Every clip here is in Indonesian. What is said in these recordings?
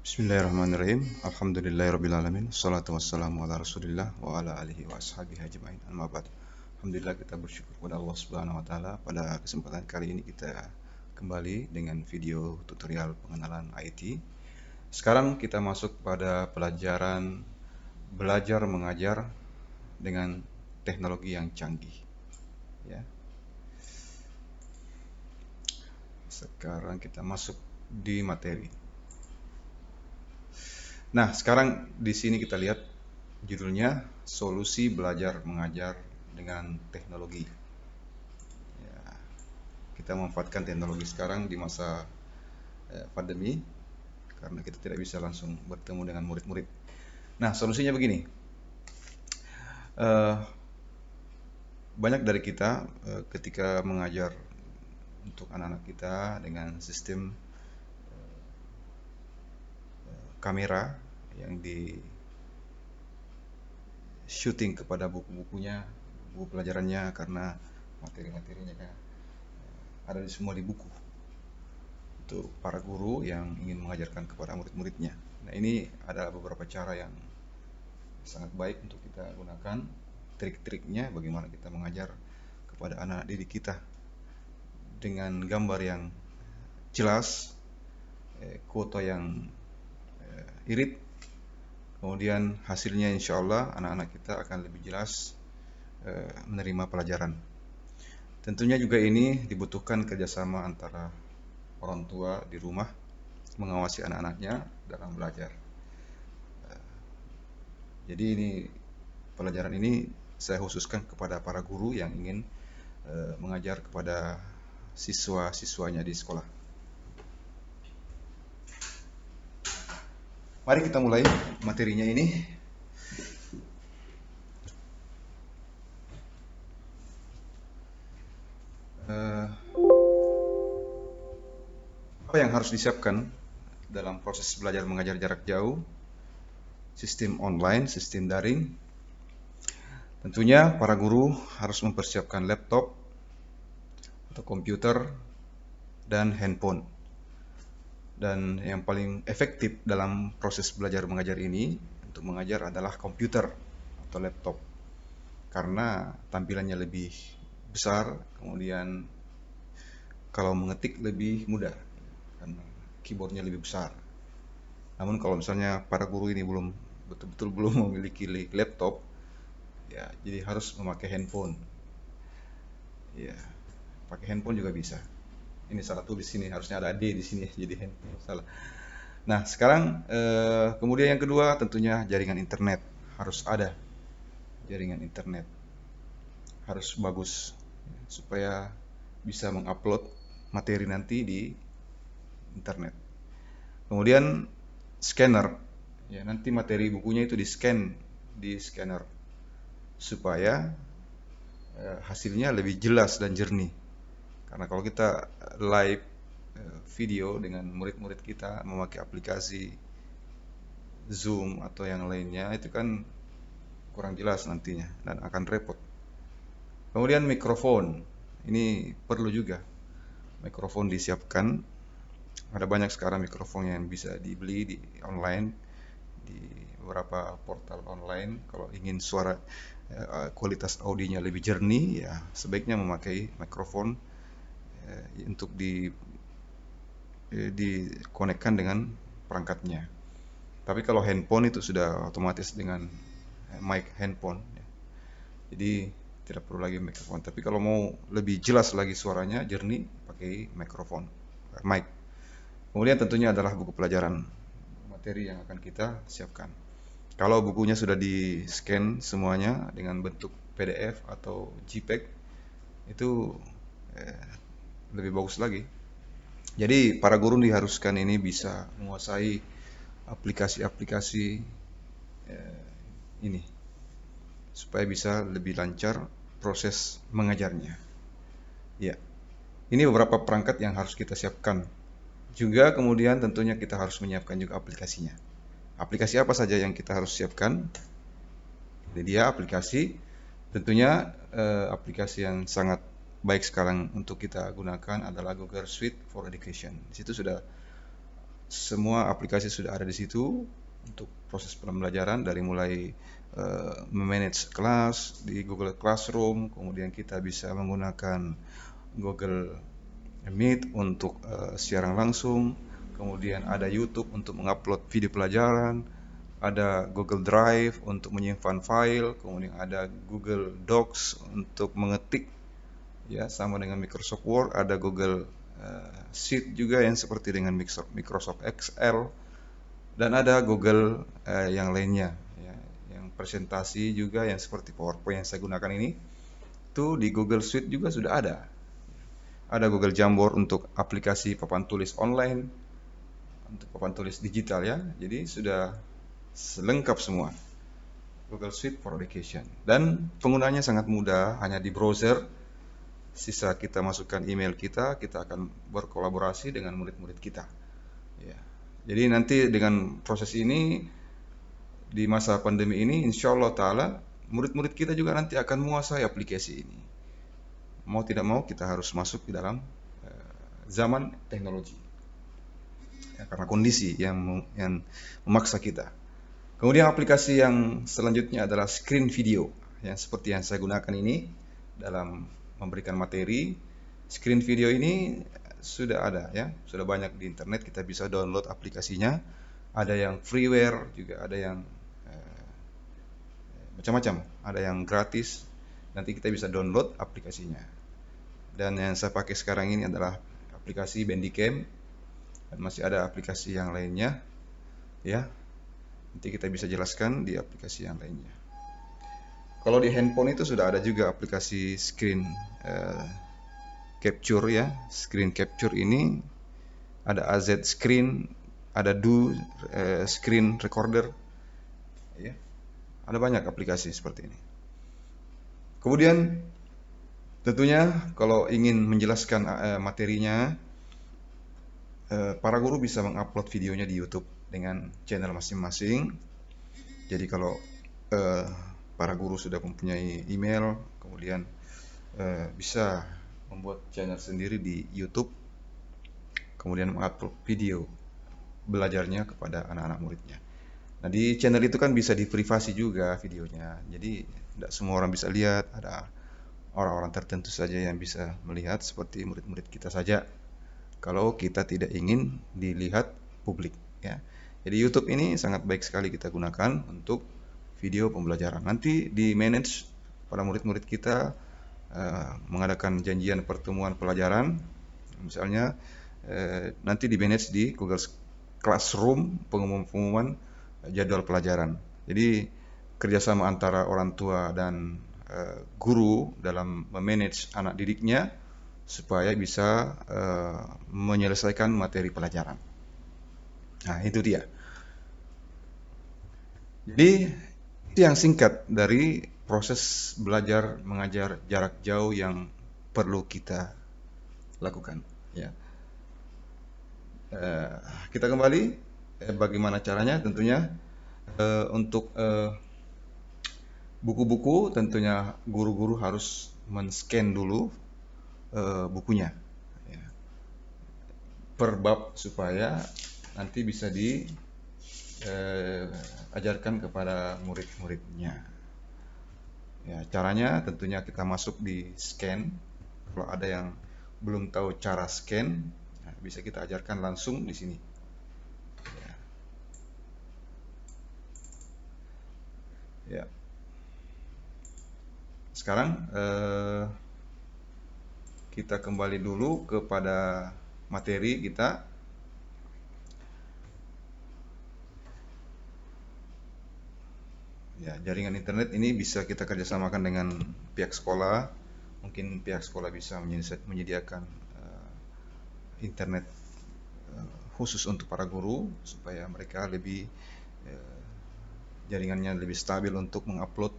Bismillahirrahmanirrahim. Alhamdulillahirrabbilalamin. Assalatu wassalamu ala rasulillah wa ala alihi wa ashabihi ajma'in. Amma ba'd. Alhamdulillah, kita bersyukur kepada Allah Subhanahu wa taala. Pada kesempatan kali ini kita kembali dengan video tutorial pengenalan IT. Sekarang kita masuk pada pelajaran belajar mengajar dengan teknologi yang canggih. Ya. Sekarang kita masuk di materi. Nah, sekarang di sini kita lihat judulnya solusi belajar mengajar dengan teknologi. Ya, kita memanfaatkan teknologi sekarang di masa pandemi karena kita tidak bisa langsung bertemu dengan murid-murid. Nah, solusinya begini. Banyak dari kita ketika mengajar untuk anak-anak kita dengan sistem kamera yang di shooting kepada buku-bukunya, buku pelajarannya, karena materi-materinya kan ada semua di buku untuk para guru yang ingin mengajarkan kepada murid-muridnya. Nah, ini adalah beberapa cara yang sangat baik untuk kita gunakan, trik-triknya bagaimana kita mengajar kepada anak didik kita dengan gambar yang jelas, foto yang irit, kemudian hasilnya insya Allah anak-anak kita akan lebih jelas menerima pelajaran. Tentunya juga ini dibutuhkan kerjasama antara orang tua di rumah mengawasi anak-anaknya dalam belajar. Jadi ini pelajaran ini saya khususkan kepada para guru yang ingin mengajar kepada siswa-siswanya di sekolah. Mari kita mulai materinya ini. Apa yang harus disiapkan dalam proses belajar mengajar jarak jauh, sistem online, sistem daring? Tentunya para guru harus mempersiapkan laptop atau komputer dan handphone. Dan yang paling efektif dalam proses belajar mengajar ini untuk mengajar adalah komputer atau laptop, karena tampilannya lebih besar, kemudian kalau mengetik lebih mudah karena keyboardnya lebih besar. Namun kalau misalnya para guru ini betul-betul belum memiliki laptop, ya jadi harus memakai handphone. Ya, pakai handphone juga bisa. Ini salah tulis sini, harusnya ada D di sini, jadi handphone salah. Nah, sekarang kemudian yang kedua tentunya jaringan internet harus ada. Jaringan internet harus bagus supaya bisa mengupload materi nanti di internet. Kemudian scanner, ya nanti materi bukunya itu di-scan di scanner supaya hasilnya lebih jelas dan jernih. Karena kalau kita live video dengan murid-murid kita memakai aplikasi Zoom atau yang lainnya, itu kan kurang jelas nantinya dan akan repot. Kemudian mikrofon, ini perlu juga mikrofon disiapkan. Ada banyak sekarang mikrofon yang bisa dibeli di online, di beberapa portal online. Kalau ingin suara kualitas audionya lebih jernih, ya sebaiknya memakai mikrofon untuk dikonekkan dengan perangkatnya. Tapi kalau handphone itu sudah otomatis dengan mic handphone, ya. Jadi tidak perlu lagi mikrofon. Tapi kalau mau lebih jelas lagi suaranya jernih, pakai mikrofon, mic. Kemudian tentunya adalah buku pelajaran, materi yang akan kita siapkan. Kalau bukunya sudah di-scan semuanya dengan bentuk PDF atau JPEG, itu lebih bagus lagi. Jadi para guru diharuskan ini bisa menguasai aplikasi-aplikasi ini supaya bisa lebih lancar proses mengajarnya. Ya, ini beberapa perangkat yang harus kita siapkan. Juga kemudian tentunya kita harus menyiapkan juga aplikasinya. Aplikasi apa saja yang kita harus siapkan? Jadi dia aplikasi, tentunya aplikasi yang sangat baik sekarang untuk kita gunakan adalah Google Suite for Education. Di situ sudah Semua aplikasi sudah ada di situ untuk proses pembelajaran, dari mulai memanage kelas di Google Classroom, kemudian kita bisa menggunakan Google Meet untuk siaran langsung, kemudian ada YouTube untuk mengupload video pelajaran, ada Google Drive untuk menyimpan file, kemudian ada Google Docs untuk mengetik, ya sama dengan Microsoft Word, ada Google Sheet juga yang seperti dengan Microsoft Excel, dan ada Google yang lainnya, ya, yang presentasi juga yang seperti PowerPoint yang saya gunakan ini, itu di Google Suite juga sudah ada. Ada Google Jamboard untuk aplikasi papan tulis online, untuk papan tulis digital ya. Jadi sudah lengkap semua. Google Suite for Education. Dan penggunanya sangat mudah, hanya di browser. Sisa kita masukkan email kita, kita akan berkolaborasi dengan murid-murid kita. Ya. Jadi nanti dengan proses ini, di masa pandemi ini, insya Allah Ta'ala, murid-murid kita juga nanti akan menguasai aplikasi ini. Mau tidak mau kita harus masuk di dalam zaman teknologi. Ya, karena kondisi yang memaksa kita. Kemudian aplikasi yang selanjutnya adalah screen video, yang seperti yang saya gunakan ini dalam memberikan materi. Screen video ini sudah ada ya, sudah banyak di internet, kita bisa download aplikasinya. Ada yang freeware, juga ada yang macam-macam, ada yang gratis. Nanti kita bisa download aplikasinya. Dan yang saya pakai sekarang ini adalah aplikasi Bandicam, dan masih ada aplikasi yang lainnya ya. Nanti kita bisa jelaskan di aplikasi yang lainnya. Kalau di handphone itu sudah ada juga aplikasi screen capture ya. Screen capture ini ada AZ Screen, ada Do Screen Recorder ya. Ada banyak aplikasi seperti ini. Kemudian tentunya kalau ingin menjelaskan materinya, para guru bisa mengupload videonya di YouTube dengan channel masing-masing. Jadi kalau para guru sudah mempunyai email, kemudian bisa membuat channel sendiri di YouTube, kemudian mengupload video belajarnya kepada anak-anak muridnya. Nah, di channel itu kan bisa diprivasi juga videonya, jadi tidak semua orang bisa lihat, ada orang-orang tertentu saja yang bisa melihat, seperti murid-murid kita saja, kalau kita tidak ingin dilihat publik ya. Jadi YouTube ini sangat baik sekali kita gunakan untuk video pembelajaran. Nanti di manage para murid-murid kita mengadakan janjian pertemuan pelajaran, misalnya nanti di manage di Google Classroom, pengumuman jadwal pelajaran. Jadi kerjasama antara orang tua dan guru dalam memanage anak didiknya supaya bisa menyelesaikan materi pelajaran. Nah, itu dia. Jadi, itu yang singkat dari proses belajar mengajar jarak jauh yang perlu kita lakukan. Ya. Kita kembali, bagaimana caranya? Tentunya untuk buku-buku, tentunya guru-guru harus men-scan dulu bukunya ya, per bab, supaya nanti bisa diajarkan kepada murid-muridnya ya. Caranya tentunya kita masuk di scan. Kalau ada yang belum tahu cara scan, nah, bisa kita ajarkan langsung di sini ya. Ya. Sekarang kita kembali dulu kepada materi kita. Ya, jaringan internet ini bisa kita kerjasamakan dengan pihak sekolah. Mungkin pihak sekolah bisa menyediakan internet khusus untuk para guru, supaya mereka lebih jaringannya lebih stabil untuk mengupload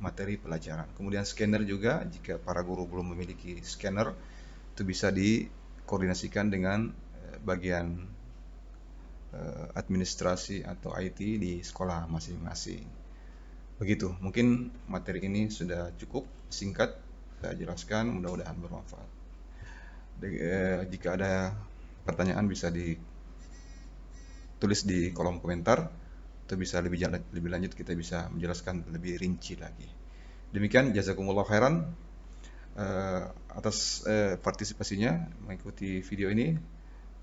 materi pelajaran. Kemudian scanner juga, jika para guru belum memiliki scanner, itu bisa dikoordinasikan dengan bagian administrasi atau IT di sekolah masing-masing. Begitu, mungkin materi ini sudah cukup singkat saya jelaskan, mudah-mudahan bermanfaat. Jika ada pertanyaan bisa tulis di kolom komentar, atau bisa lebih lanjut kita bisa menjelaskan lebih rinci lagi. Demikian, jazakumullah khairan atas partisipasinya mengikuti video ini.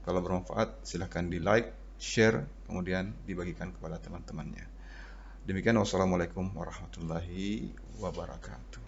Kalau bermanfaat silahkan di like, share, kemudian dibagikan kepada teman-temannya. Demikian, wassalamualaikum warahmatullahi wabarakatuh.